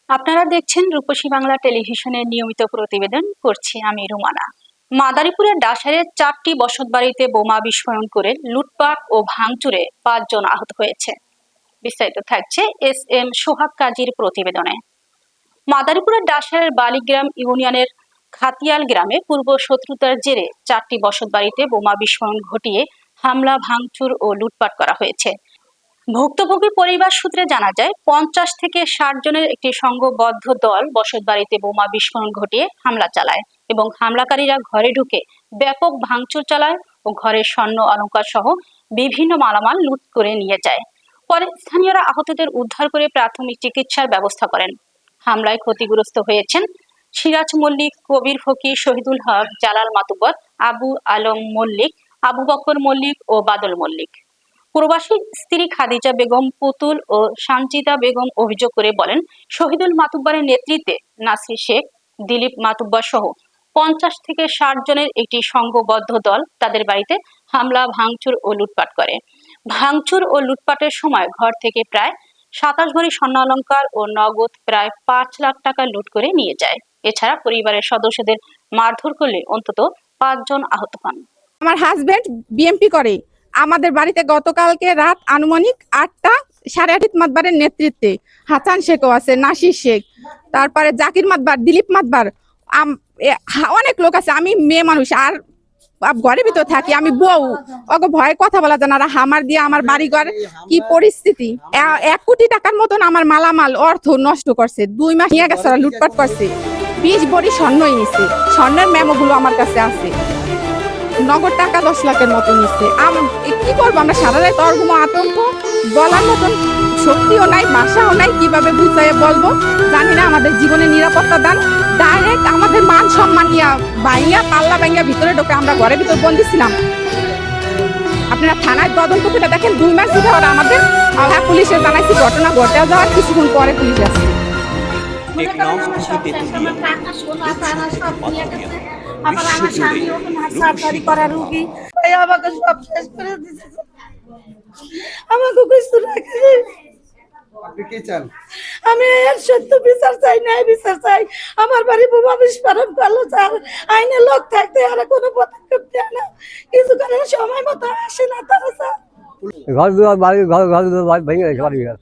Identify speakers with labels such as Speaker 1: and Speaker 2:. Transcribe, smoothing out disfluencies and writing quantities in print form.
Speaker 1: আপনারা দেখছেন রূপসী বাংলা টেলিভিশনের নিয়মিত প্রতিবেদন করছি আমি রুমানা। মাদারীপুরের ডাসারের 4টি বসতবাড়িতে বোমা বিস্ফোরণ করে লুটপাট ও ভাঙচুরে 5 জন আহত হয়েছে। বিস্তারিত থাকছে এস.এম. সোহাগ কাজীর প্রতিবেদনে। মাদারীপুরের ডাসারের বালিগ্রাম ইউনিয়নের খাতিয়াল গ্রামে পূর্ব শত্রুতার জেরে 4টি বসতবাড়িতে বোমা বিস্ফোরণ ঘটিয়ে হামলা, ভাঙচুর ও লুটপাট করা হয়েছে। ভুক্তভোগী পরিবার সূত্রে জানা যায় 50 থেকে 60 জনের একটি সংঘবদ্ধ দল বসতবাড়িতে বোমা বিস্ফোরণ ঘটিয়ে হামলা চালায় এবং হামলাকারীরা ঘরে ঢুকে ব্যাপক ভাঙচুর চালায় ও ঘরের স্বর্ণ অলংকার সহ বিভিন্ন মালামাল লুট করে নিয়ে যায়। পরে স্থানীয়রা আহতদের উদ্ধার করে প্রাথমিক চিকিৎসার ব্যবস্থা করেন। হামলায় ক্ষতিগ্রস্ত হয়েছেন সিরাজ মল্লিক, কবির ফকির, শহীদুল হক, জালাল মাতুব্বর, আবু আলম মল্লিক, আবু বকর মল্লিক ও বাদল মল্লিক। প্রবাসী স্ত্রী খাদিজা বেগম পুতুল ও সানজিদা বেগম অভিযোগ করে বলেন, শহীদুল মাতুব্বরের নেতৃত্বে নাসির শেখ, দিলীপ মাতুব্বর সহ 50 থেকে 60 জনের একটি সংঘবদ্ধ দল তাদের বাড়িতে হামলা, ভাঙচুর ও লুটপাট করে। ভাঙচুর ও লুটপাটের সময় ঘর থেকে প্রায় 27 ভরি স্বর্ণ অলংকার ও নগদ প্রায় 5 লাখ টাকা লুট করে নিয়ে যায়। এছাড়া পরিবারের সদস্যদের মারধর করলে অন্তত 5 জন আহত হন।
Speaker 2: আমার হাজবেন্ড বিএমপি করে। আমাদের বাড়িতে গতকালকে রাত আনুমানিক 8টা, 8:30 মাতবারের নেতৃত্বে হাসান শেখও আছে, নাসির শেখ, তারপরে জাকির মাতবার, দিলীপ মাতবার, অনেক লোক আছে। আমি মেয়ে মানুষ আর ঘরের ভিতর থাকি, আমি বউ, ওকে ভয়ে কথা বলা যায় না। হামার দিয়ে আমার বাড়িঘর কি পরিস্থিতি, 1 কোটি টাকার মতন আমার মালামাল অর্থ নষ্ট করছে। 2 মাস নিয়ে গেছে, লুটপাট করছে। 20 ভরি স্বর্ণ নিয়েছে, স্বর্ণের মেমোগুলো আমার কাছে আছে। নগদ টাকা 10 লাখের মতো নিচ্ছে। কি করবো আমরা, সারা রাত অর্ঘুম আতঙ্ক, বলার মতন শক্তিও নাই, ভাষাও নাই, কিভাবে বুঝাই বলবো জানি না। আমাদের জীবনে নিরাপত্তা দান, ডাইরেক্ট আমাদের মান সম্মান নিয়ে বাইয়া পাল্লা বাইয়া ভিতরে ঢোকে। আমরা ঘরের ভিতর বন্দি ছিলাম। আপনারা থানায় তদন্ত করে দেখেন, 2 মাস ধরে ওরা আমাদের পুলিশে জানাইছি। ঘটনা ঘটে যাওয়ার কিছুক্ষণ পরে পুলিশ আসছে।
Speaker 3: আমার স্বামী ওখানে সার্জারি করা রোগী, আমাকে সব শেষ করে দিয়েছে। আমাকে কিছু রাখে।
Speaker 4: আপনি কি চান?
Speaker 3: আমি এর সত্য বিচার চাই, ন্যায় বিচার চাই। আমার বাড়ি বোমা বিস্ফোরণ করলো, স্যার আইনে লোক থাকতে আর কোনো পদক্ষেপ দেয় না, কিছু কারণে সময় মতো আসে না তারা। স্যার
Speaker 5: ঘর দুয়ার বাড়ি, ঘর ঘর ভেঙে গেছে বাড়ি ঘর।